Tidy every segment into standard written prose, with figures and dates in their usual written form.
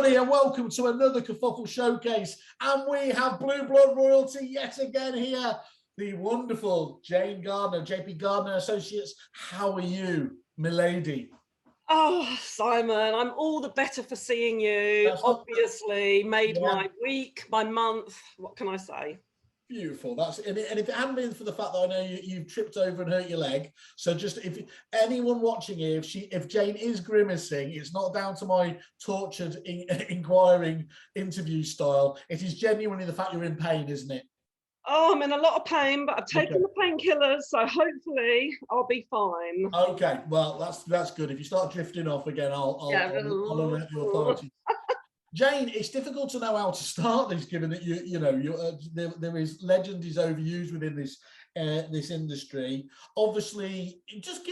everybody, and welcome to another Kerfuffle Showcase. And we have Blue Blood Royalty yet again here. The wonderful Jane Gardner, JP Gardner Associates. How are you, milady? Oh, Simon, I'm all the better for seeing you. Obviously, made my week, my month. What can I say? Beautiful. And if it hadn't been for the fact that I know you've tripped over and hurt your leg, so just if anyone watching here, if Jane is grimacing, it's not down to my tortured inquiring interview style. It is genuinely the fact you're in pain, isn't it? Oh, I'm in a lot take I've taken the painkillers, so hopefully I'll be fine. Okay, well that's good. If you start drifting off again, I'll alert the authorities. Jane, it's difficult to know how to start this, given that there is legend is overused within this this industry. Obviously, just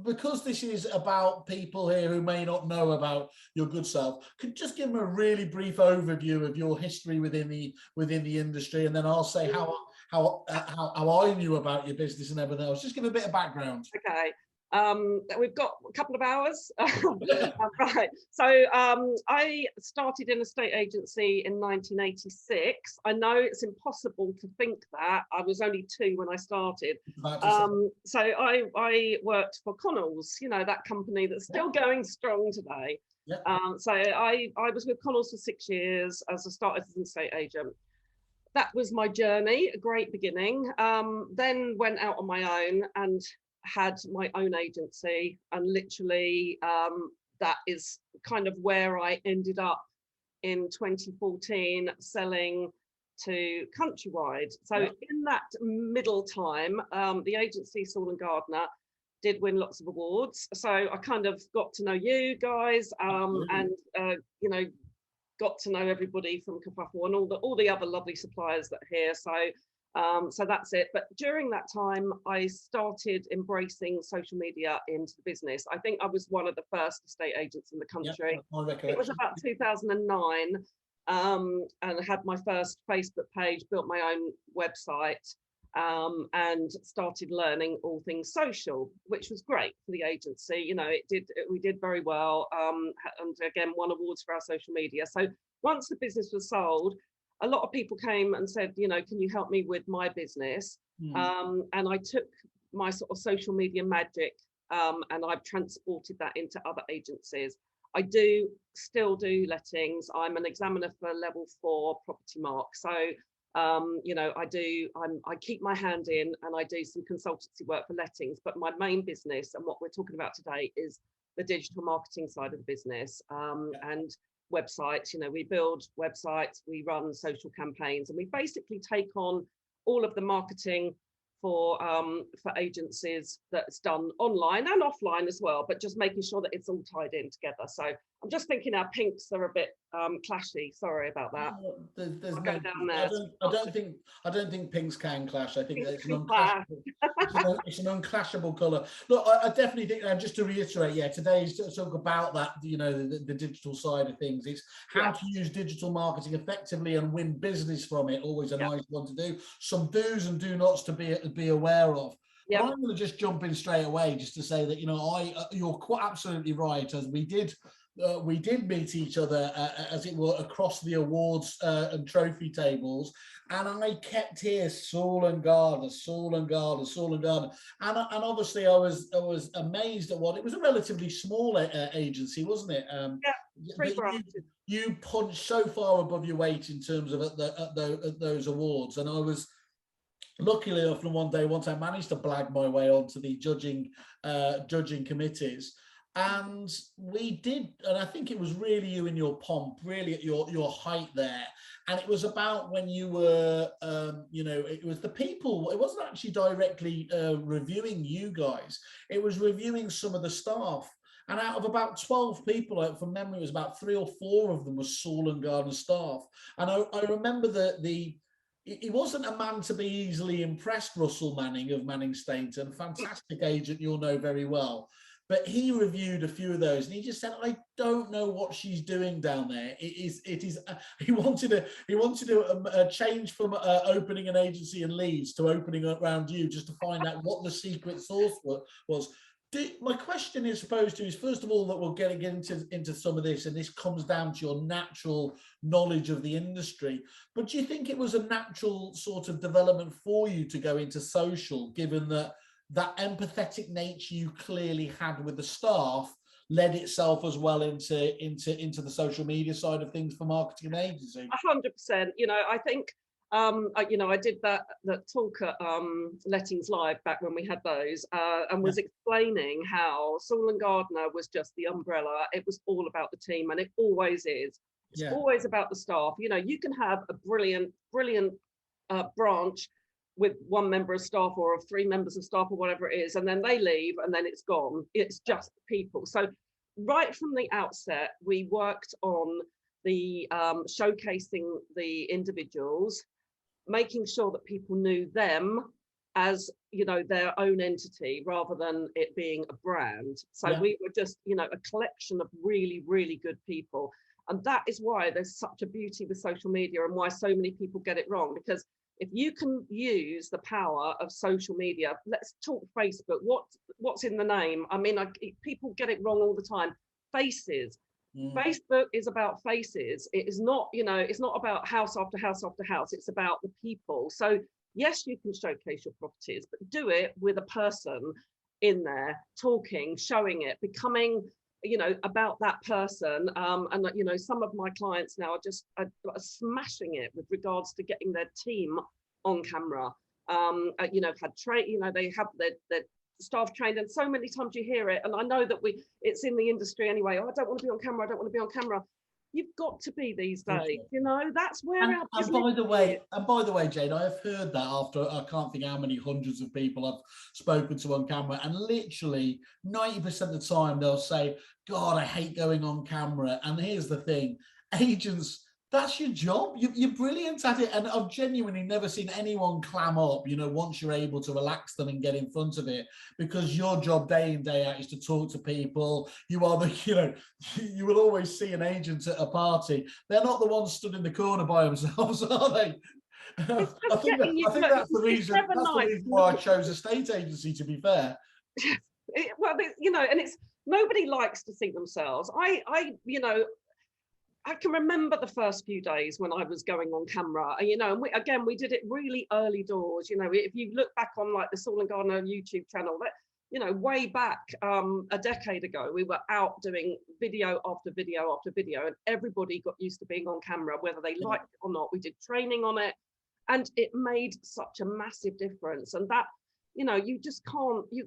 because this is about people here who may not know about your good self. Could just give them a really brief overview of your history within the industry, and then I'll say how I knew about your business and everything else. Just give a bit of background. Okay. We've got a couple of hours. Right, so I started in a estate agency in 1986. I know it's impossible to think that. I was only 2 when I started. So I worked for Connells, that company that's still going strong today. So I was with Connells for 6 years as I started as an estate agent. That was my journey, a great beginning. Then went out on my own and had my own agency, and literally that is kind of where I ended up in 2014 selling to Countrywide. So in that middle time, the agency Saul and Gardner did win lots of awards. So I kind of got to know you guys and got to know everybody from Kerfuffle and all the other lovely suppliers that are here. So that's it. But during that time, I started embracing social media into the business. I think I was one of the first estate agents in the country. It was about 2009, and I had my first Facebook page, built my own website, and started learning all things social, which was great for the agency. We did very well, and again won awards for our social media. So once the business was sold, a lot of people came and said, can you help me with my business? And I took my sort of social media magic and I've transported that into other agencies. I still do lettings. I'm an examiner for level 4 property mark. So, I keep my hand in and I do some consultancy work for lettings, but my main business and what we're talking about today is the digital marketing side of the business. And websites, we build websites, we run social campaigns, and we basically take on all of the marketing for agencies that's done online and offline as well, but just making sure that it's all tied in together. So I'm just thinking our pinks are a bit clashy. Sorry about that. I don't think pinks can clash. I think it's an unclashable colour. Look, I definitely think, just to reiterate, today is to talk about that, the digital side of things. It's how to use digital marketing effectively and win business from it. Always a nice one to do. Some do's and do nots to be aware of. But I'm going to just jump in straight away just to say that, you're quite absolutely right, as we did meet each other, as it were, across the awards and trophy tables, and I kept here Saul and Gardner, and obviously I was amazed at it was a relatively small agency, wasn't it? You punched so far above your weight in terms of at those awards, and I was luckily enough, once I managed to blag my way onto the judging committees. And we did, and I think it was really you in your pomp, really at your height there. And it was about when you were, it was the people, it wasn't actually directly reviewing you guys. It was reviewing some of the staff. And out of about 12 people, from memory, it was about 3 or 4 of them was Saul and Gardner staff. And I remember he wasn't a man to be easily impressed, Russell Manning of Manning Stainton, fantastic agent you'll know very well. But he reviewed a few of those, and he just said, "I don't know what she's doing down there." He wanted a change from opening an agency in Leeds to opening around you, just to find out what the secret sauce was. My question is supposed to is, first of all, that we'll get into some of this, and this comes down to your natural knowledge of the industry. But do you think it was a natural sort of development for you to go into social, given that that empathetic nature you clearly had with the staff led itself as well into the social media side of things for marketing and agency? 100%. I think I did that talk at Lettings Live back when we had those, and was explaining how Saul and Gardner was just the umbrella. It was all about the team, and it always is. It's always about the staff. You can have a brilliant branch with one member of staff or of 3 members of staff or whatever it is, and then they leave and then it's gone. It's just people. So right from the outset, we worked on the showcasing the individuals, making sure that people knew them as their own entity rather than it being a brand. So we were just a collection of really, really good people, and that is why there's such a beauty with social media and why so many people get it wrong. Because if you can use the power of social media, let's talk Facebook. What's in the name? I mean, people get it wrong all the time. Faces. Facebook is about faces. It is not, it's not about house after house after house. It's about the people. So yes, you can showcase your properties, but do it with a person in there talking, showing it, becoming, about that person. And some of my clients now are smashing it with regards to getting their team on camera. They have their staff trained, and so many times you hear it, and I know that it's in the industry anyway. Oh, I don't want to be on camera. I don't want to be on camera. You've got to be these days. That's where our and by the way, Jane, I have heard that after I can't think how many hundreds of people I've spoken to on camera, and literally 90% of the time they'll say, God, I hate going on camera. And here's the thing, agents, that's your job. You're brilliant at it. And I've genuinely never seen anyone clam up, once you're able to relax them and get in front of it, because your job day in, day out is to talk to people. You are you will always see an agent at a party. They're not the ones stood in the corner by themselves, are they? I think that's the reason why I chose a state agency, to be fair. And it's, nobody likes to see themselves. I can remember the first few days when I was going on camera, and we did it really early doors. If you look back on like the Saul and Gardner YouTube channel, that way back a decade ago, we were out doing video after video after video, and everybody got used to being on camera, whether they liked it or not. We did training on it, and it made such a massive difference. And that, you just can't, you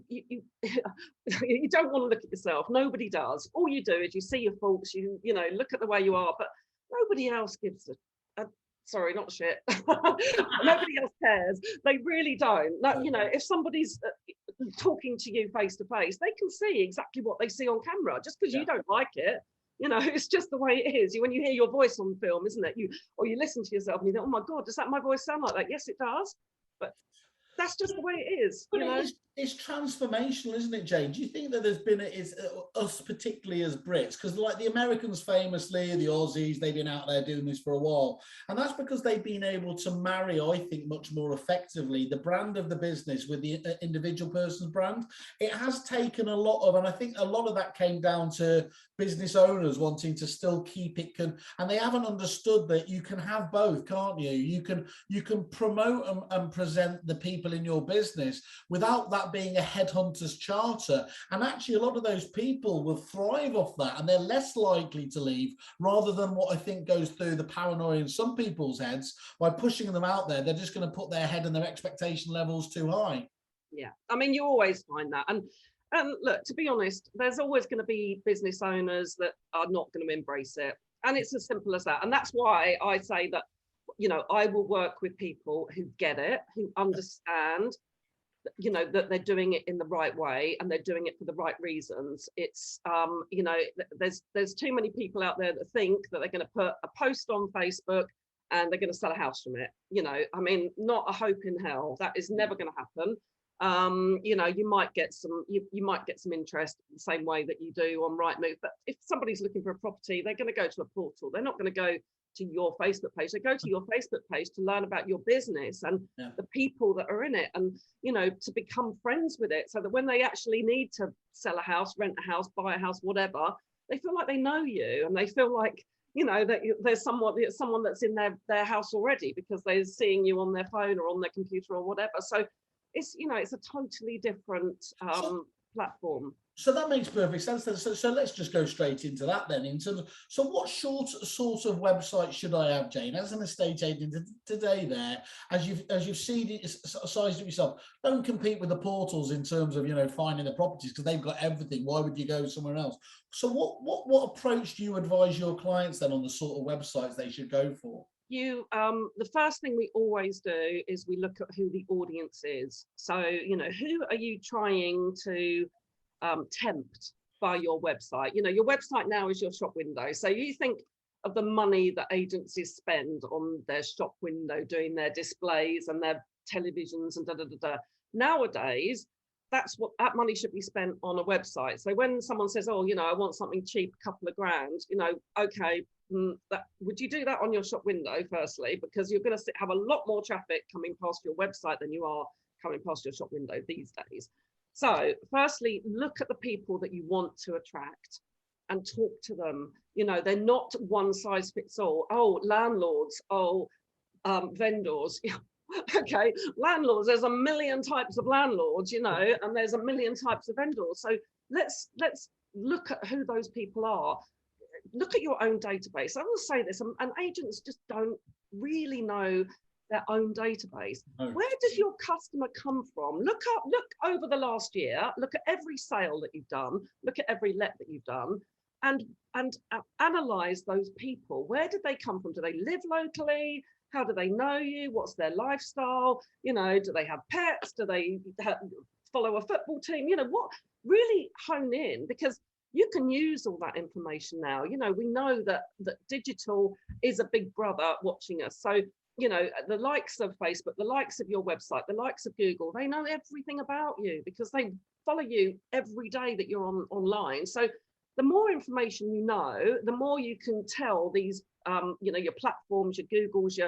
don't want to look at yourself. Nobody does. All you do is you see your faults, you look at the way you are, but nobody else gives a sorry, not shit. Nobody else cares. They really don't. If somebody's talking to you face to face, they can see exactly what they see on camera. Just because you don't like it, it's just the way it is. When you hear your voice on film, isn't it? You listen to yourself and you think, oh my God, does that my voice sound like that? Yes, it does. But that's just the way it is. It's transformational, isn't it, Jane? Do you think that there's been us, particularly as Brits, because like the Americans famously, the Aussies, they've been out there doing this for a while, and that's because they've been able to marry, I think, much more effectively the brand of the business with the individual person's brand. It has taken a lot of, and I think a lot of that came down to business owners wanting to still keep it, and they haven't understood that you can have both, can't you? You can promote and present the people in your business without that being a headhunter's charter. And actually, a lot of those people will thrive off that, and they're less likely to leave, rather than what I think goes through the paranoia in some people's heads by pushing them out there. They're just going to put their head and their expectation levels too high. Yeah, I mean, you always find that. And look, to be honest, there's always going to be business owners that are not going to embrace it. And it's as simple as that. And that's why I say that, I will work with people who get it, who understand, that they're doing it in the right way and they're doing it for the right reasons. It's, there's too many people out there that think that they're going to put a post on Facebook and they're going to sell a house from it. I mean, not a hope in hell. That is never going to happen. You might get some interest the same way that you do on Rightmove, but if somebody's looking for a property, they're going to go to a portal. They're not going to go to your Facebook page. They go to your Facebook page to learn about your business and the people that are in it, and to become friends with it, so that when they actually need to sell a house, rent a house, buy a house, whatever, they feel like they know you, and they feel like that there's someone that's in their house already because they're seeing you on their phone or on their computer or whatever. So it's it's a totally different platform. So that makes perfect sense. So let's just go straight into that then. In terms of, so what sort of website should I have, Jane, as an estate agent today? There, as you've seen it, sized it yourself, don't compete with the portals in terms of finding the properties, because they've got everything. Why would you go somewhere else? So what approach do you advise your clients then on the sort of websites they should go for? The first thing we always do is we look at who the audience is. So who are you trying to tempt by your website? Your website now is your shop window. So you think of the money that agencies spend on their shop window, doing their displays and their televisions and Nowadays, that money should be spent on a website. So when someone says, oh, I want something cheap, a couple of grand, okay, would you do that on your shop window firstly? Because you're going to have a lot more traffic coming past your website than you are coming past your shop window these days. So firstly, look at the people that you want to attract and talk to them. They're not one size fits all. Oh, landlords, vendors. Okay, landlords, there's a million types of landlords, and there's a million types of vendors. So let's look at who those people are. Look at your own database. I will say this, and agents just don't really know their own database. Where does your customer come from? Look over the last year, look at every sale that you've done, look at every let that you've done, and analyze those people. Where did they come from? Do they live locally? How do they know you? What's their lifestyle? Do they have pets? Do they follow a football team? What really hone in, because you can use all that information now. We know that digital is a big brother watching us. So the likes of Facebook, the likes of your website, the likes of Google, they know everything about you because they follow you every day that you're online. So the more information you know, the more you can tell these, your platforms, your Googles,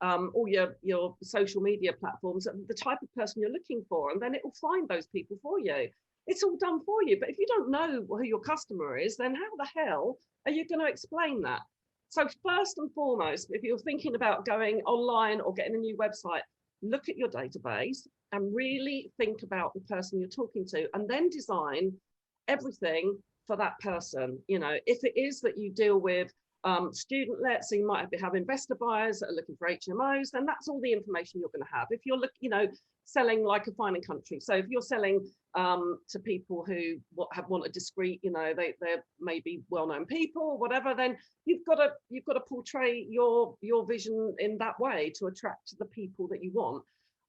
all your social media platforms, the type of person you're looking for, and then it will find those people for you. It's all done for you. But if you don't know who your customer is, then how the hell are you going to explain that? So first and foremost, if you're thinking about going online or getting a new website, look at your database and really think about the person you're talking to, and then design everything for that person. If it is that you deal with student lets, so you might have investor buyers that are looking for HMOs, then that's all the information you're going to have. If you're selling like a fine and country, so if you're selling to people who want a discreet, they're maybe well-known people or whatever, then you've got to portray your vision in that way to attract the people that you want.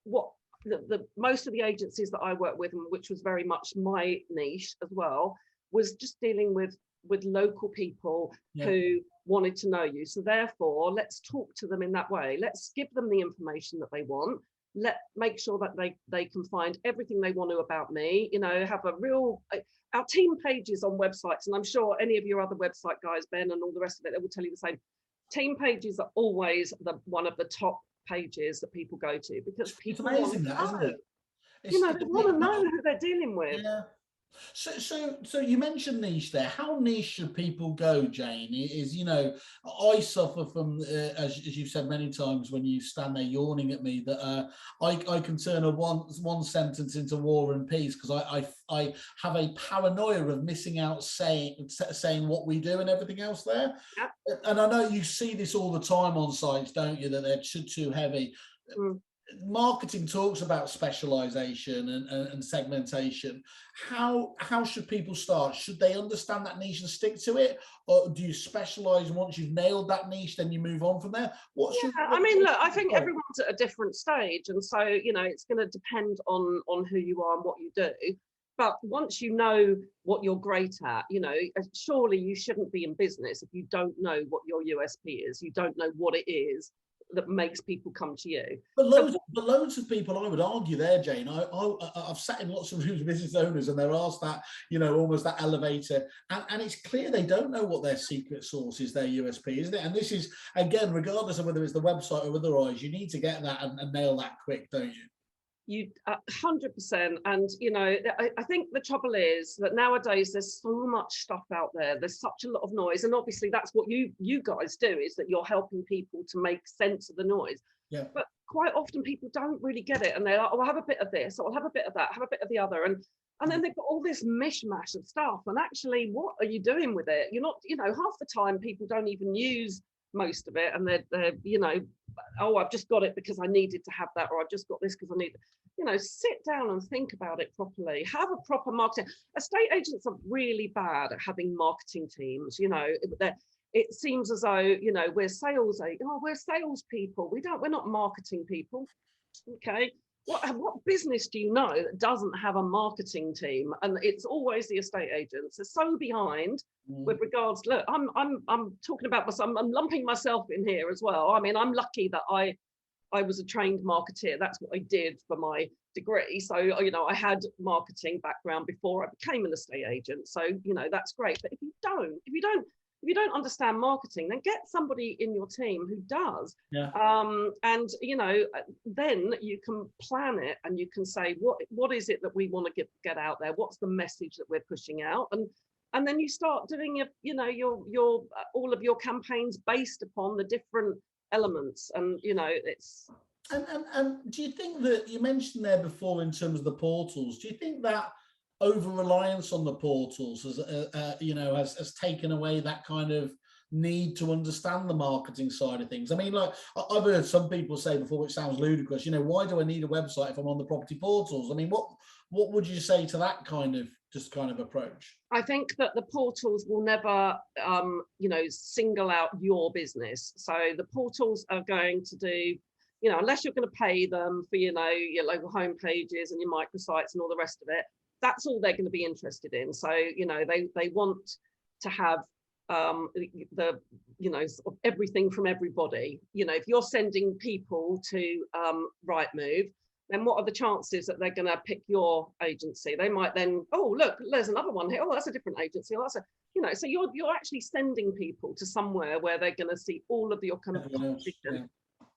What the most of the agencies that I work with, and which was very much my niche as well, was just dealing with local people who wanted to know you. So therefore, let's talk to them in that way. Let's give them the information that they want. Make sure that they can find everything they want to about me. Have a real our team pages on websites, and I'm sure any of your other website guys, Ben, and all the rest of it, they will tell you the same. Team pages are always one of the top pages that people go to, because people want to know. Isn't it? They want to know who they're dealing with. Yeah. So you mentioned niche there. How niche should people go, Jane? I suffer from, as you've said many times when you stand there yawning at me, that I can turn a one sentence into War and Peace, because I have a paranoia of missing out saying what we do and everything else there. Yeah. And I know you see this all the time on sites, don't you, that they're too heavy. Marketing talks about specialization and segmentation. How should people start? Should they understand that niche and stick to it, or do you specialize once you've nailed that niche, then you move on from there? Look, I think everyone's at a different stage, and so it's going to depend on who you are and what you do. But once you know what you're great at, surely you shouldn't be in business if you don't know what your USP is. You don't know what it is that makes people come to you. But loads of people, I would argue there, Jane, I've sat in lots of rooms with business owners and they're asked that, you know, almost that elevator, and it's clear they don't know what their secret sauce is, their USP, isn't it? And this is, again, regardless of whether it's the website or otherwise, you need to get that and nail that quick, don't you? You 100%. And you know, I think the trouble is that nowadays there's so much stuff out there, there's such a lot of noise, and obviously that's what you guys do, is that you're helping people to make sense of the noise. Yeah. But quite often people don't really get it, and they're like, oh, I'll have a bit of this, or I'll have a bit of that, have a bit of the other, and then they've got all this mishmash of stuff, and actually what are you doing with it? You're not, you know, half the time people don't even use most of it, and they're you know, oh, I've just got it because I needed to have that, or I've just got this because I need, you know, sit down and think about it properly. Have a proper marketing. Estate agents are really bad at having marketing teams. You know, it seems as though, you know, we're we're salespeople. We're not marketing people. Okay. What business do you know that doesn't have a marketing team? And it's always the estate agents. They're so behind with regards. Look, I'm talking about myself. I'm lumping myself in here as well. I mean, I'm lucky that I was a trained marketeer. That's what I did for my degree. So, you know, I had marketing background before I became an estate agent. So, you know, that's great. But if you don't understand marketing, then get somebody in your team who does. Yeah. And you know, then you can plan it, and you can say what is it that we want to get out there? What's the message that we're pushing out? And then you start doing your all of your campaigns based upon the different elements. And you know, it's. And do you think that, you mentioned there before in terms of the portals, do you think that over reliance on the portals has taken away that kind of need to understand the marketing side of things? I mean, like, I've heard some people say before, which sounds ludicrous, you know, why do I need a website if I'm on the property portals? I mean, what would you say to that kind of approach? I think that the portals will never, you know, single out your business. So the portals are going to do, you know, unless you're going to pay them for, you know, your local home pages and your microsites and all the rest of it, that's all they're going to be interested in. So, you know, they want to have the, you know, sort of everything from everybody. You know, if you're sending people to Rightmove, then what are the chances that they're going to pick your agency? They might then, oh, look, there's another one here. Oh, that's a different agency. Oh, that's a, you know, so you're actually sending people to somewhere where they're going to see all of your competition. Yeah.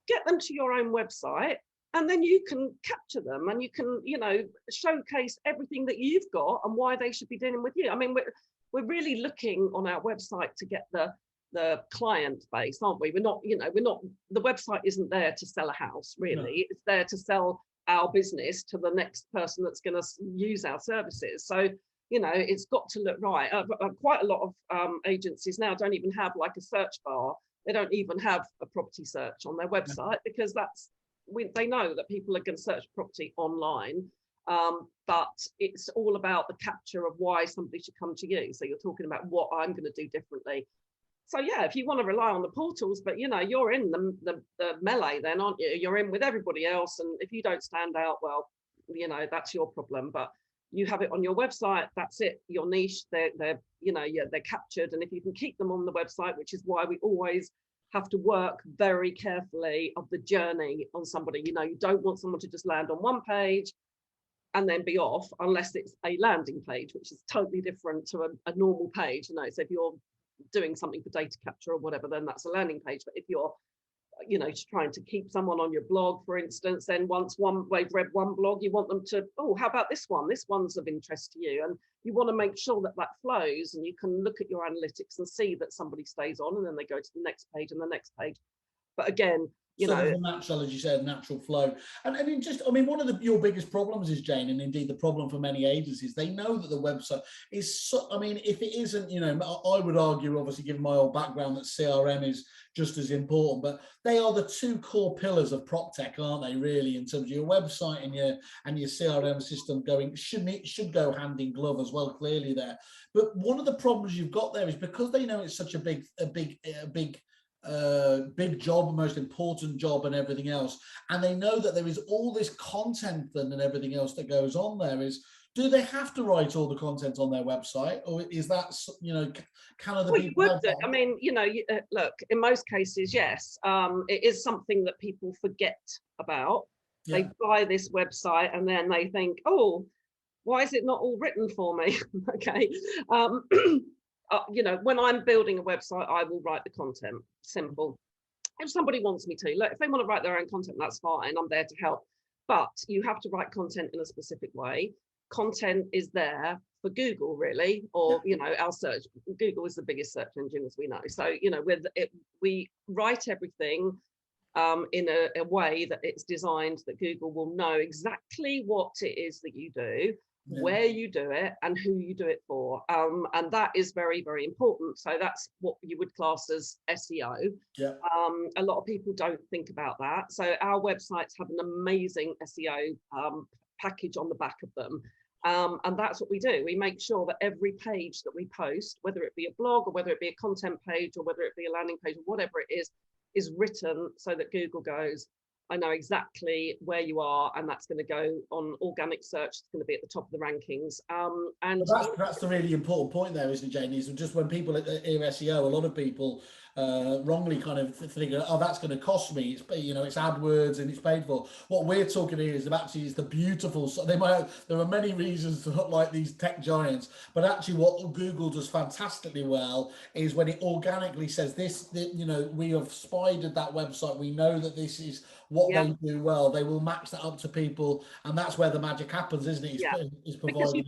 Get them to your own website, and then you can capture them, and you can, you know, showcase everything that you've got and why they should be dealing with you. I mean, we're really looking on our website to get the client base, aren't we? We're not, the website isn't there to sell a house, really. No. It's there to sell our business to the next person that's going to use our services. So, you know, it's got to look right. Quite a lot of agencies now don't even have like a search bar. They don't even have a property search on their website, because they know that people are going to search property online. But it's all about the capture of why somebody should come to you. So you're talking about what I'm going to do differently. So yeah, if you want to rely on the portals, but you know, you're in the melee then, aren't you? You're in with everybody else, and if you don't stand out, well, you know, that's your problem. But you have it on your website, that's it, your niche, they're captured. And if you can keep them on the website, which is why we always have to work very carefully of the journey on somebody. You know, you don't want someone to just land on one page and then be off, unless it's a landing page, which is totally different to a normal page. You know, so if you're doing something for data capture or whatever, then that's a landing page. But if you're, you know, trying to keep someone on your blog, for instance, then once they've read one blog, you want them to, oh, how about this one? This one's of interest to you. And you want to make sure that flows, and you can look at your analytics and see that somebody stays on, and then they go to the next page and the next page. But again, you know, the natural, as you said, natural flow. And I mean, one of your biggest problems is, Jane, and indeed the problem for many agencies, they know that the website is so, I mean, if it isn't, you know, I would argue, obviously, given my old background, that CRM is just as important, but they are the two core pillars of prop tech, aren't they, really, in terms of your website and your CRM system should go hand in glove as well, clearly there. But one of the problems you've got there is, because they know it's such a big big job, most important job and everything else, and they know that there is all this content and everything else that goes on there, is, do they have to write all the content on their website, or is that, you know, kind of the Well, you people would have do. that? I mean, you know, look, in most cases, yes, it is something that people forget about. Yeah. They buy this website and then they think, oh, why is it not all written for me? Okay. You know, when I'm building a website, I will write the content. Simple. If somebody wants me to, look, if they want to write their own content, that's fine. I'm there to help. But you have to write content in a specific way. Content is there for Google, really, or, you know, our search. Google is the biggest search engine, as we know. So, you know, we write everything in a way that it's designed that Google will know exactly what it is that you do, where you do it, and who you do it for. And that is very, very important. So that's what you would class as SEO. Yeah. A lot of people don't think about that. So our websites have an amazing SEO package on the back of them. And that's what we do. We make sure that every page that we post, whether it be a blog or whether it be a content page or whether it be a landing page or whatever it is written so that Google goes, I know exactly where you are, and that's going to go on organic search. It's going to be at the top of the rankings. And that's the really important point there, isn't it, Janie? Is just when people hear SEO, a lot of people wrongly kind of think, oh, that's going to cost me. It's, you know, it's AdWords and it's paid for. What we're talking here is actually the beautiful. So there are many reasons to not like these tech giants, but actually what Google does fantastically well is when it organically says this, you know, we have spidered that website. We know that this is what they do well. They will match that up to people, and that's where the magic happens, isn't it? It's because you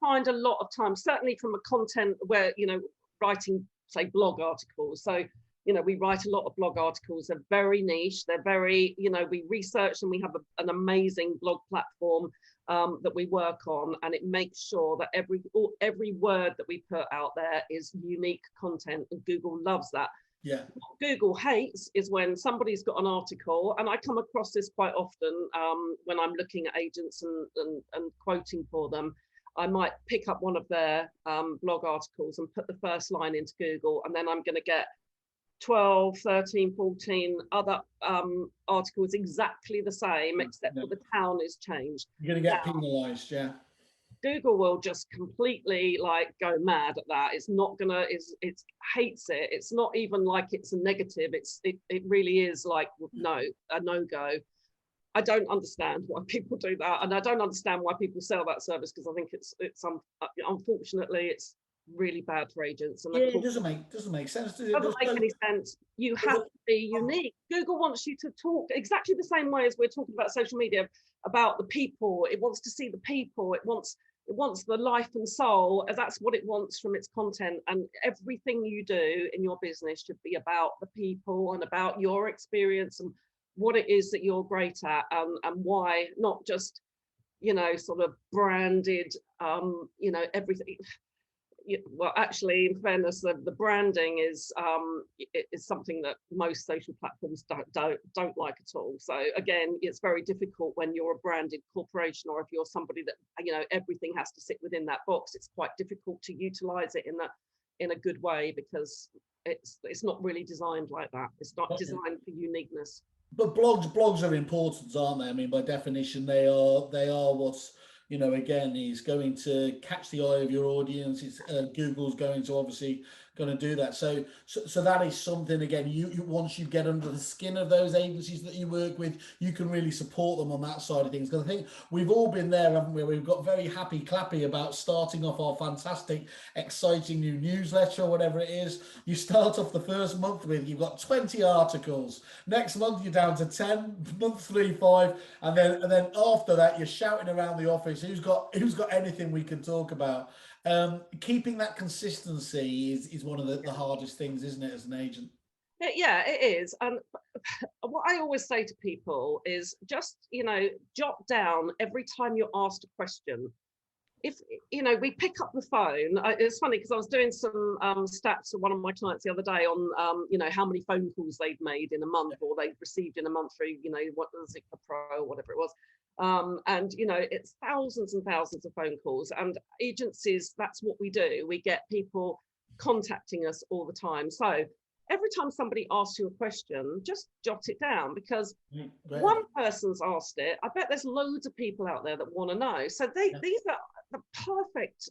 find a lot of times, certainly from a content where, you know, writing, say, blog articles. So, you know, we write a lot of blog articles. They're very niche. They're very, you know, we research and we have an amazing blog platform that we work on, and it makes sure that every word that we put out there is unique content, and Google loves that. Yeah. What Google hates is when somebody's got an article, and I come across this quite often when I'm looking at agents and quoting for them. I might pick up one of their blog articles and put the first line into Google, and then I'm going to get 12, 13, 14 other articles exactly the same, except for the town is changed. You're going to get penalized, yeah. Google will just completely like go mad at that. It's not gonna, it hates it. It's not even like it's a negative. It really is like a no-go. I don't understand why people do that, and I don't understand why people sell that service, because I think it's unfortunately it's really bad for agents. And it doesn't make sense. It doesn't make any sense. You have to be unique. Google wants you to talk exactly the same way as we're talking about social media, about the people. It wants to see the people. It wants the life and soul, as that's what it wants from its content. And everything you do in your business should be about the people and about your experience and what it is that you're great at, and why, not just, you know, sort of branded, you know, everything. Well, actually, in fairness, the branding is something that most social platforms don't like at all. So again, it's very difficult when you're a branded corporation, or if you're somebody that, you know, everything has to sit within that box. It's quite difficult to utilize it in a good way, because it's not really designed like that. It's not designed for uniqueness. But blogs are important, aren't they? I mean, by definition, they are what's, you know, again, is going to catch the eye of your audience. It's Google's going to obviously going to do that. So that is something, again, you once you get under the skin of those agencies that you work with, you can really support them on that side of things. Because I think we've all been there, haven't we? We've got very happy clappy about starting off our fantastic, exciting new newsletter or whatever it is. You start off the first month with, you've got 20 articles. Next month you're down to 10, month 3, 5, and then after that you're shouting around the office, who's got anything we can talk about. Keeping that consistency is one of the hardest things, isn't it, as an agent? Yeah, it is. And what I always say to people is just, you know, jot down every time you're asked a question. If, you know, we pick up the phone, it's funny because I was doing some stats for one of my clients the other day on, you know, how many phone calls they'd made in a month, or they'd received in a month through, you know, what was it, the Pro, or whatever it was. And, you know, it's thousands and thousands of phone calls, and agencies, that's what we do. We get people contacting us all the time. So every time somebody asks you a question, just jot it down, because Great. one person's asked it. I bet there's loads of people out there that want to know. So these are the perfect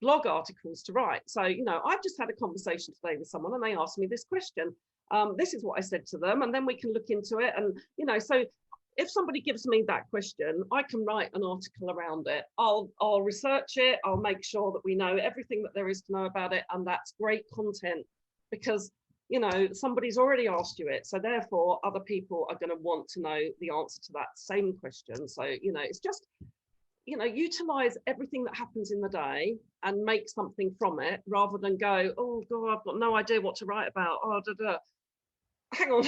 blog articles to write. So, you know, I've just had a conversation today with someone and they asked me this question. This is what I said to them, and then we can look into it. And, you know, so if somebody gives me that question, I can write an article around it. I'll research it. I'll make sure that we know everything that there is to know about it. And that's great content, because, you know, somebody's already asked you it. So therefore, other people are going to want to know the answer to that same question. So, you know, it's just, you know, utilize everything that happens in the day and make something from it, rather than go, oh God, I've got no idea what to write about. Oh, hang on.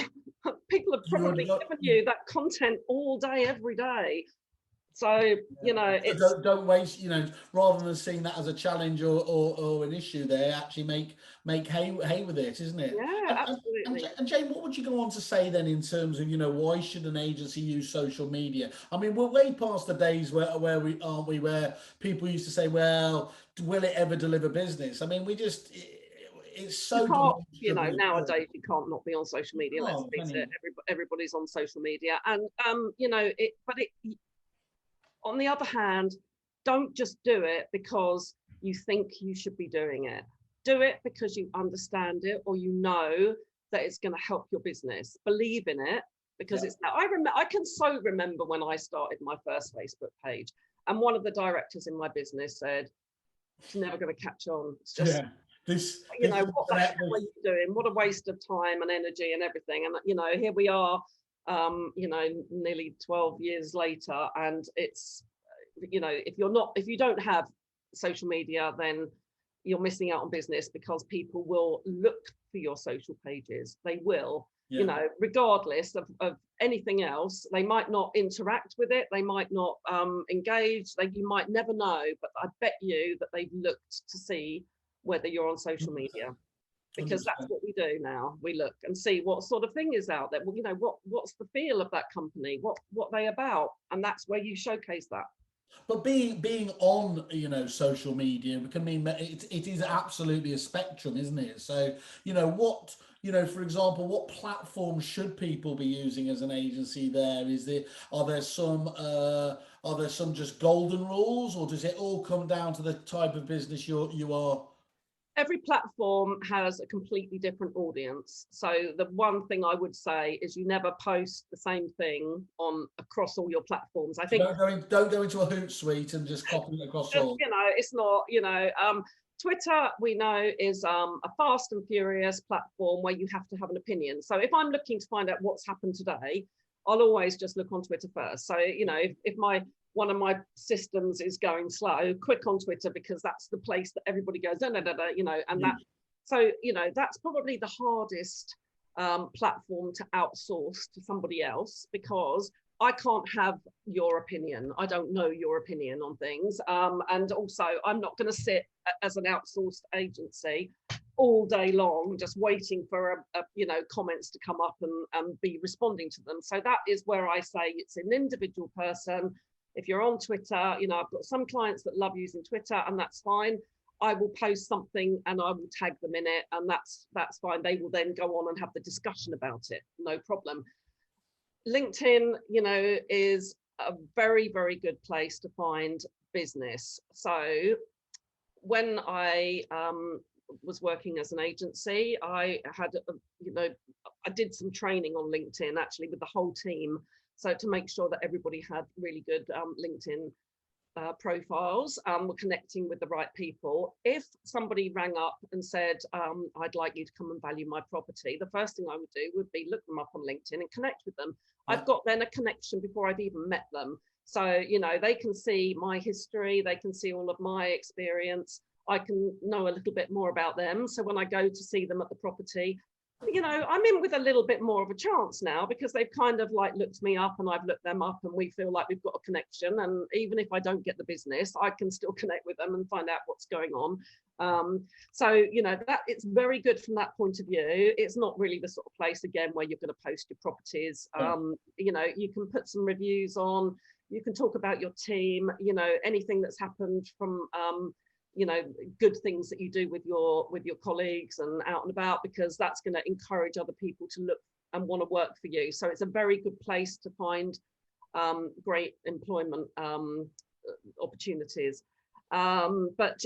People have probably given you that content all day, every day. So, you know, it's don't waste, you know, rather than seeing that as a challenge or an issue there, actually make hay with it, isn't it? Yeah, absolutely. And Jane, what would you go on to say then in terms of, you know, why should an agency use social media? I mean, we're way past the days where we aren't we, where people used to say, well, will it ever deliver business? I mean, it's so, you know, nowadays you can't not be on social media. Let's face it, everybody's on social media, and you know, on the other hand, don't just do it because you think you should be doing it. Do it because you understand it, or you know that it's going to help your business. Believe in it, because it's now. I can so remember when I started my first Facebook page, and one of the directors in my business said, "It's never going to catch on. It's just." You know, what the hell are you doing? What a waste of time and energy and everything. And, you know, here we are, you know, nearly 12 years later. And it's, you know, if you don't have social media, then you're missing out on business, because people will look for your social pages. They will, you know, regardless of anything else. They might not interact with it. They might not engage. You might never know. But I bet you that they've looked to see whether you're on social media, because that's what we do now. We look and see what sort of thing is out there. Well, you know, what's the feel of that company, what they about, and that's where you showcase that. But being on, you know, social media can mean it is absolutely a spectrum, isn't it? So, you know, for example, what platform should people be using as an agency there? Are there some just golden rules, or does it all come down to the type of business you are? Every platform has a completely different audience. So the one thing I would say is you never post the same thing across all your platforms. I think don't go into a Hootsuite and just copy it across all. You know, it's not, you know, Twitter, we know, is a fast and furious platform where you have to have an opinion. So if I'm looking to find out what's happened today, I'll always just look on Twitter first. So, you know, if one of my systems is going slow, quick on Twitter, because that's the place that everybody goes, you know, and that, so, you know, that's probably the hardest platform to outsource to somebody else, because I can't have your opinion. I don't know your opinion on things. And also, I'm not going to sit as an outsourced agency all day long just waiting for you know, comments to come up and be responding to them. So that is where I say it's an individual person. If you're on Twitter, you know, I've got some clients that love using Twitter, and that's fine. I will post something and I will tag them in it, and that's fine. They will then go on and have the discussion about it, no problem. LinkedIn, you know, is a very, very good place to find business. So when I was working as an agency, I had, you know, I did some training on LinkedIn actually with the whole team. So to make sure that everybody had really good LinkedIn profiles, we're connecting with the right people. If somebody rang up and said, I'd like you to come and value my property, the first thing I would do would be look them up on LinkedIn and connect with them. I've got then a connection before I'd even met them. So, you know, they can see my history, they can see all of my experience. I can know a little bit more about them. So when I go to see them at the property, you know, I'm in with a little bit more of a chance now, because they've kind of like looked me up and I've looked them up, and we feel like we've got a connection. And even if I don't get the business, I can still connect with them and find out what's going on. So, you know, that it's very good from that point of view. It's not really the sort of place, again, where you're going to post your properties. You know, you can put some reviews on, you can talk about your team, you know, anything that's happened from, good things that you do with your colleagues and out and about, because that's going to encourage other people to look and want to work for you. So it's a very good place to find great employment opportunities. But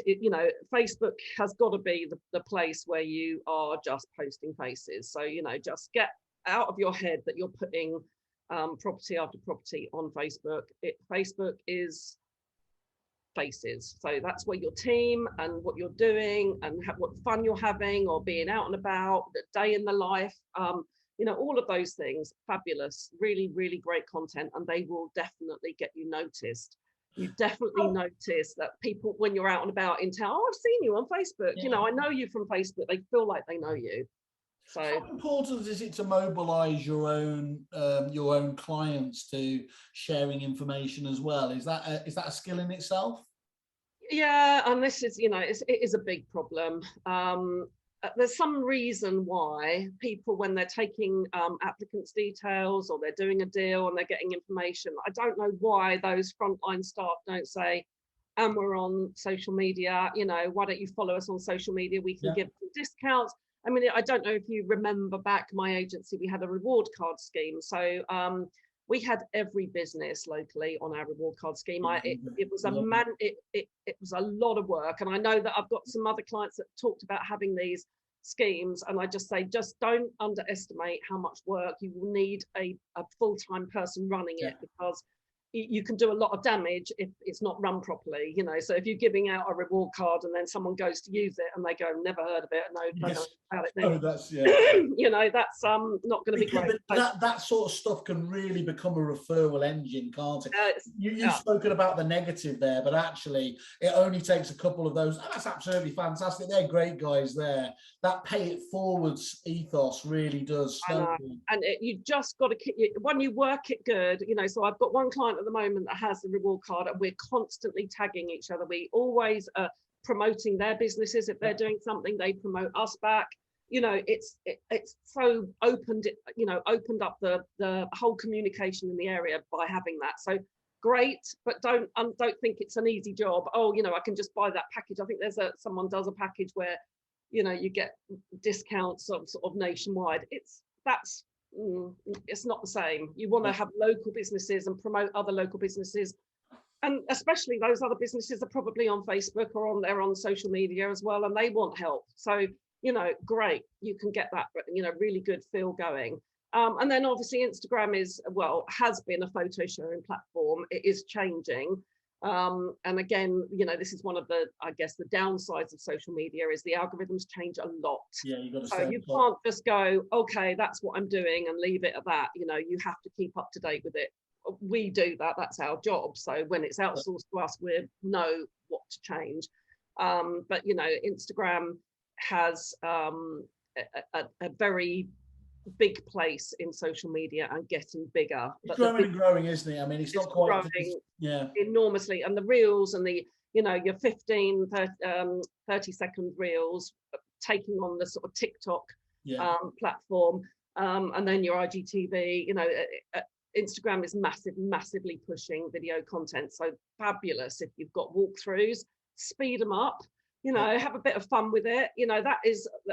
Facebook has got to be the place where you are just posting faces. So just get out of your head that you're putting property after property on Facebook. Facebook is faces. So that's where your team and what you're doing and what fun you're having, or being out and about, the day in the life, all of those things. Fabulous, really, really great content, and they will definitely get you noticed. You definitely notice that people, when you're out and about in town, I've seen you on Facebook, I know you from Facebook. They feel like they know you. So how important is it to mobilize your own clients to sharing information as well? Is that a skill in itself? Yeah, and this is, it is a big problem. There's some reason why people, when they're taking applicants' details, or they're doing a deal and they're getting information, I don't know why those frontline staff don't say, and we're on social media, why don't you follow us on social media? We can give you discounts. I mean, I don't know if you remember back my agency, we had a reward card scheme. So we had every business locally on our reward card scheme. It was a lot of work. And I know that I've got some other clients that talked about having these schemes. And I just say, just don't underestimate how much work you will need a full-time person running it, because you can do a lot of damage if it's not run properly, so if you're giving out a reward card and then someone goes to use it and they go, never heard of it, no, I don't know about it now. That's that's not going to be great. That sort of stuff can really become a referral engine, can't it? You've spoken about the negative there, but actually it only takes a couple of those. That's absolutely fantastic. They're great guys there. That pay it forwards ethos really does. And you just got to keep, when you work it good, so I've got one client at the moment that has the reward card, and we're constantly tagging each other. We always are promoting their businesses. If they're doing something, they promote us back. It's so opened up the whole communication in the area by having that. So great, but don't think it's an easy job. I can just buy that package. I think someone does a package where you get discounts of sort of nationwide. It's not the same. You want to have local businesses and promote other local businesses, and especially those other businesses are probably on Facebook or they're on social media as well, and they want help. So great, you can get that really good feel going. And then obviously Instagram has been a photo sharing platform. It is changing. And again, this is one of the downsides of social media is the algorithms change a lot. So you can't just go, okay, that's what I'm doing, and leave it at that. You have to keep up to date with it. We do that. That's our job. So when it's outsourced to us, we know what to change. But Instagram has a very big place in social media and getting bigger. It's growing and growing, isn't it? I mean, it's not quite growing enormously, and the reels and the your 15 30-second reels taking on the sort of TikTok platform, and then your IGTV. Instagram is massively pushing video content, so fabulous. If you've got walkthroughs, speed them up. Have a bit of fun with it. That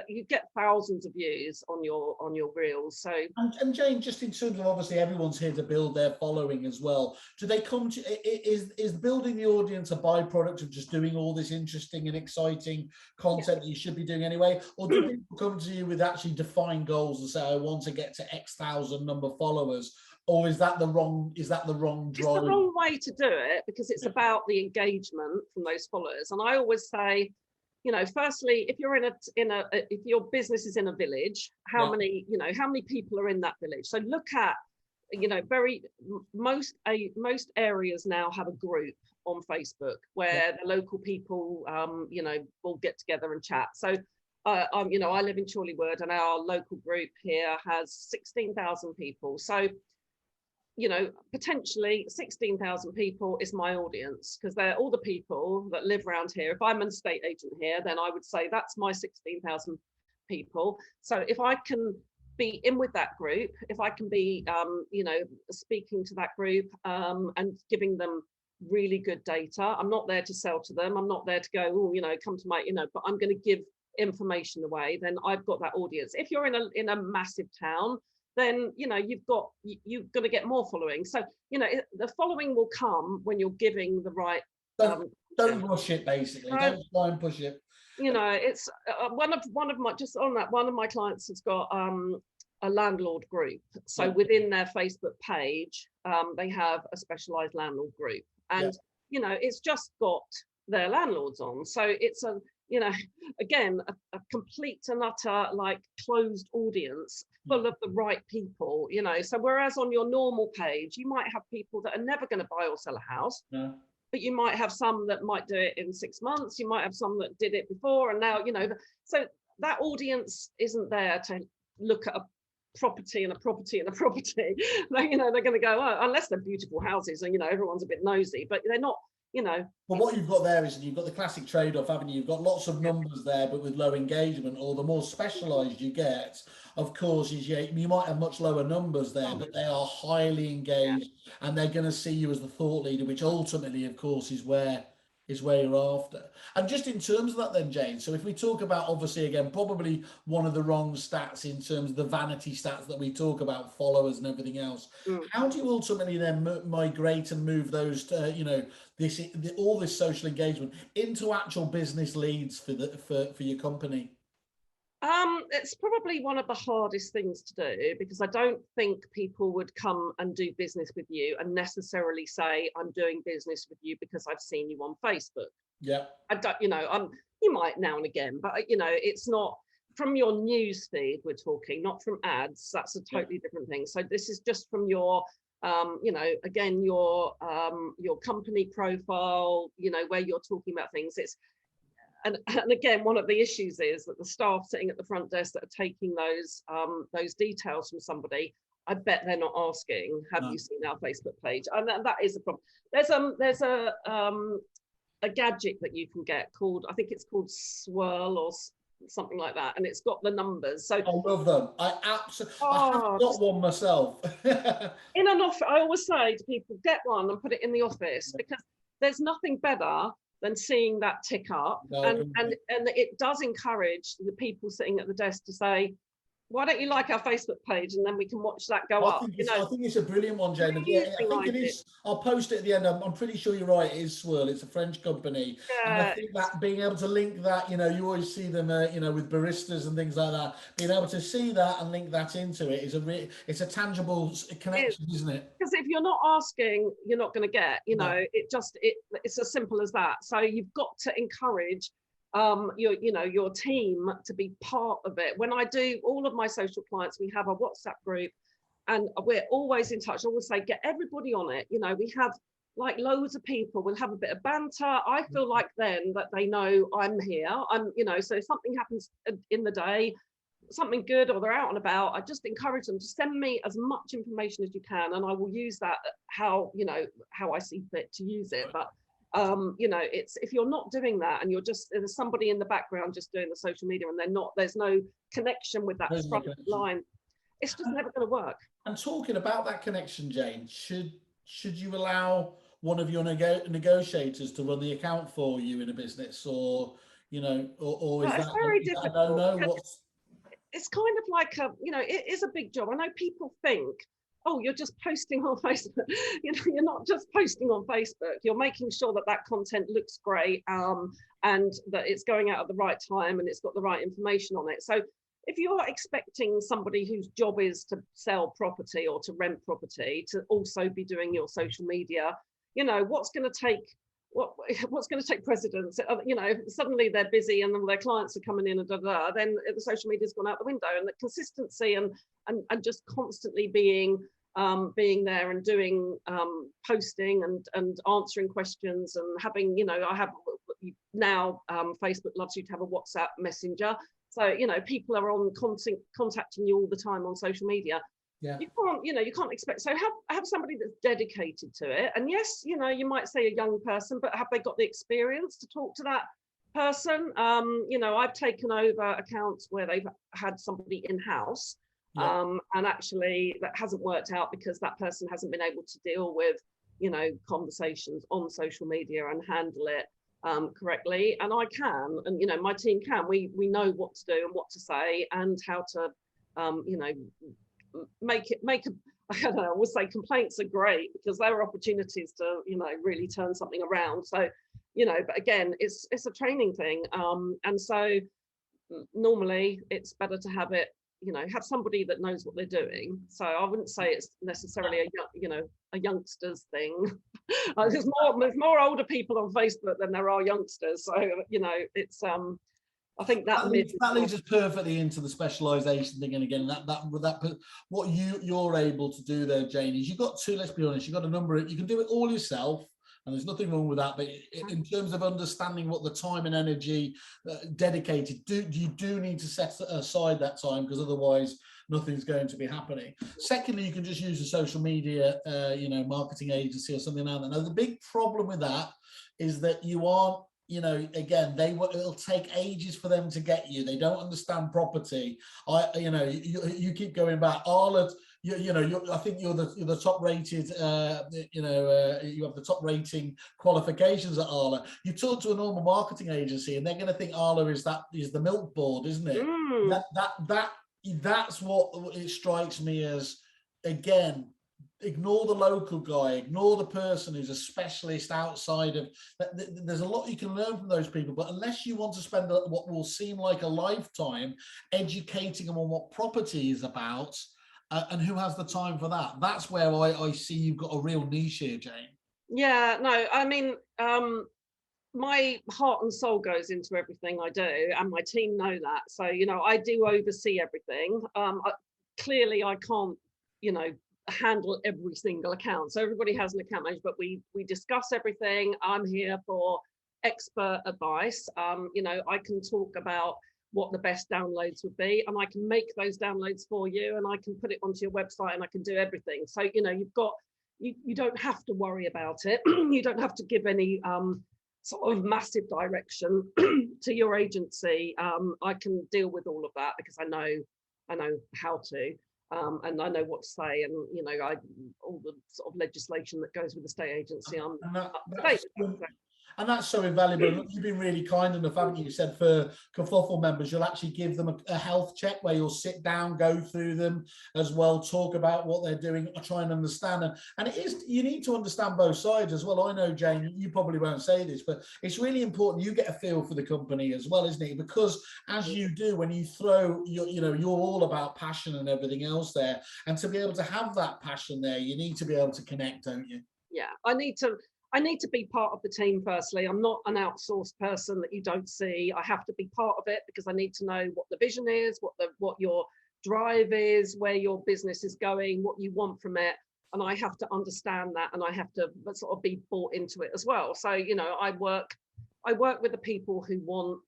you get thousands of views on your reels. So and Jane, just in terms of, obviously everyone's here to build their following as well. Do they come to, is building the audience a byproduct of just doing all this interesting and exciting content that you should be doing anyway, or do people come to you with actually defined goals and say, I want to get to X thousand number of followers? Or is that the wrong drive? It's the wrong way to do it, because it's about the engagement from those followers. And I always say, firstly, if you're if your business is in a village, how many people are in that village? So look at, most areas now have a group on Facebook where the local people, will get together and chat. So I live in Chorleywood, and our local group here has 16,000 people. So potentially 16,000 people is my audience, because they're all the people that live around here. If I'm an estate agent here, then I would say that's my 16,000 people. So if I can be in with that group, if I can be, speaking to that group and giving them really good data. I'm not there to sell to them. I'm not there to go, oh, come to my, but I'm going to give information away. Then I've got that audience. If you're in a massive town, then you're going to get more following. So the following will come when you're giving the right. Don't rush it, basically. No. Don't try and push it. It's one of my, just on that, one of my clients has got a landlord group. So within their Facebook page, they have a specialized landlord group, and it's just got their landlords on. So it's a again, a complete and utter like closed audience full of the right people, so whereas on your normal page you might have people that are never going to buy or sell a house, but you might have some that might do it in 6 months, you might have some that did it before, and now so that audience isn't there to look at a property and a property and a property. They're going to go, oh, unless they're beautiful houses and everyone's a bit nosy, but they're not. Well, what you've got there is you've got the classic trade-off, haven't you? You've got lots of numbers there, but with low engagement. Or the more specialised you get, of course, is you might have much lower numbers there, but they are highly engaged, and they're going to see you as the thought leader, which ultimately, of course, is where you're after. And just in terms of that then, Jane, so if we talk about, obviously, again, probably one of the wrong stats in terms of the vanity stats that we talk about, followers and everything else, how do you ultimately then migrate and move those to, all this social engagement into actual business leads for your company? It's probably one of the hardest things to do, because I don't think people would come and do business with you and necessarily say, I'm doing business with you because I've seen you on Facebook. Yeah. I don't, you might now and again, but it's not from your news feed we're talking, not from ads. That's a totally different thing. So this is just from your again, your company profile, where you're talking about things. It's and again, one of the issues is that the staff sitting at the front desk that are taking those details from somebody, I bet they're not asking, have you seen our Facebook page? And that is a problem. There's a gadget that you can get called, I think it's called Swirl or something like that, and it's got the numbers. So I love them. I have got one myself. In an office, I always say to people, get one and put it in the office, because there's nothing better than seeing that tick up. And it does encourage the people sitting at the desk to say, why don't you like our Facebook page, and then we can watch that go up. I think it's a brilliant one, Jane. I think it is. I'll post it at the end. I'm pretty sure you're right. It is Swirl. It's a French company. And I think that being able to link that, you always see them, with baristas and things like that. Being able to see that and link that into it is it's a tangible connection, isn't it? Because if you're not asking, you're not going to get. It's as simple as that. So you've got to encourage your team to be part of it. When I do all of my social clients, we have a WhatsApp group, and we're always in touch. I always say, get everybody on it. We have like loads of people. We'll have a bit of banter. I feel like then that they know I'm here. So if something happens in the day, something good, or they're out and about, I just encourage them to send me as much information as you can, and I will use that how I see fit to use it. But it's, if you're not doing that and there's somebody in the background just doing the social media, and there's no connection with that front line, it's just never going to work. And talking about that connection, Jane, should you allow one of your negotiators to run the account for you in a business, or is that very difficult? no? It's kind of like it is a big job. I know people think, oh, you're just posting on Facebook. You're not just posting on Facebook. You're making sure that that content looks great, and that it's going out at the right time and it's got the right information on it. So if you're expecting somebody whose job is to sell property or to rent property to also be doing your social media, what's going to take precedence? Suddenly they're busy and their clients are coming in and then the social media's gone out the window, and the consistency and just constantly being there and doing posting and answering questions and having, I have now Facebook loves you to have a WhatsApp messenger. So, people are contacting you all the time on social media. Yeah. You can't expect, so have somebody that's dedicated to it. And yes, you might say a young person, but have they got the experience to talk to that person? I've taken over accounts where they've had somebody in-house. And actually that hasn't worked out because that person hasn't been able to deal with you know, conversations on social media and handle it correctly. And I can, and, you know, my team can. We know what to do and what to say and how to, you know, make a, I don't know, I would say complaints are great because there are opportunities to, you know, really turn something around. So, you know, but again, it's a training thing. And so normally it's better to have it, you know, have somebody that knows what they're doing. So I wouldn't say it's necessarily a youngsters thing. There's more older people on Facebook than there are youngsters. So, you know, it's I think that leads us perfectly into the specialization thing. And again, what you're able to do there, Jane, is you've got let's be honest, you've got a number of, you can do it all yourself. And there's nothing wrong with that, but in terms of understanding what the time and energy dedicated, you do need to set aside that time, because otherwise nothing's going to be happening. Secondly, you can just use a social media, you know, marketing agency or something like that. Now, the big problem with that is that you aren't, you know, again, it'll take ages for them to get you. They don't understand property. You know, you keep going back. Arla, you know, I think you're the top rated, you know, you have the top rating qualifications at Arla. You talk to a normal marketing agency and they're going to think Arla is the milk board, isn't it? That's what it strikes me as. Again, ignore the local guy, ignore the person who's a specialist outside of there's a lot you can learn from those people, but unless you want to spend what will seem like a lifetime educating them on what property is about, and who has the time for that? That's where I see you've got a real niche here, Jane. Yeah, no, I mean, my heart and soul goes into everything I do, and my team know that. So, you know, I do oversee everything. Clearly, I can't, you know, handle every single account. So everybody has an account manager, but we discuss everything. I'm here for expert advice. You know, I can talk about what the best downloads would be, and I can make those downloads for you, and I can put it onto your website, and I can do everything. So, you know, you don't have to worry about it. You don't have to give any sort of massive direction to your agency. I can deal with all of that because I know how to. And I know what to say, and you know, all the sort of legislation that goes with the state agency. And that's so invaluable. You've been really kind enough, haven't you? You said for Kerfuffle members, you'll actually give them a health check where you'll sit down, go through them as well, talk about what they're doing, try and understand. And it is, you need to understand both sides as well. I know, Jane, you probably won't say this, but it's really important you get a feel for the company as well, isn't it? Because as you do, when you throw, you know, you're all about passion and everything else there. And to be able to have that passion there, you need to be able to connect, don't you? Yeah, I need to be part of the team firstly. I'm not an outsourced person that you don't see. I have to be part of it because I need to know what the vision is, what your drive is, where your business is going, what you want from it. And I have to understand that, and I have to sort of be bought into it as well. So, you know, I work with the people who want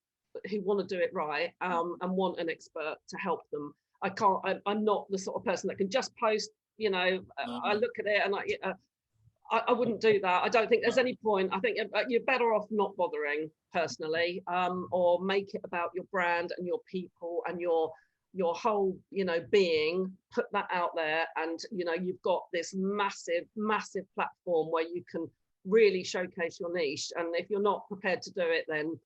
to do it right, and want an expert to help them. I'm not the sort of person that can just post, you know, I look at it and I wouldn't do that. I don't think there's any point. I think you're better off not bothering personally, or make it about your brand and your people and your whole, you know, being. Put that out there, and you know, you've got this massive platform where you can really showcase your niche. And if you're not prepared to do it, then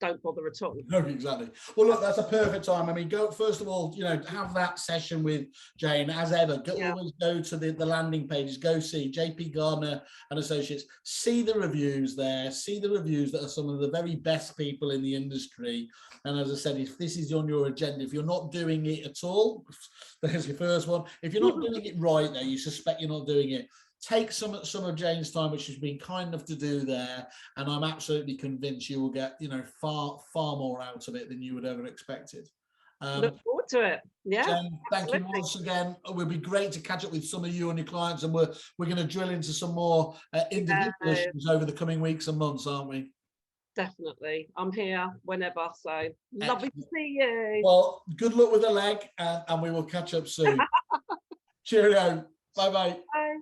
don't bother at all. No, exactly. Well, look, that's a perfect time. I mean, go first of all, you know, have that session with Jane as ever. Always go to the landing pages. Go see JP Gardner and Associates. See the reviews there. See the reviews that are some of the very best people in the industry. And as I said, if this is on your agenda, if you're not doing it at all, there's your first one. If you're not doing it right there, you suspect you're not doing it. Take some of Jane's time, which she's been kind enough to do there, and I'm absolutely convinced you will get, you know, far more out of it than you would ever expected. Look forward to it. Yeah. Jane, thank you once again. It would be great to catch up with some of you and your clients, and we're going to drill into some more individual issues over the coming weeks and months, aren't we? Definitely. I'm here whenever. So lovely to see you. Well, good luck with the leg, and we will catch up soon. Cheerio. Bye-bye. Bye.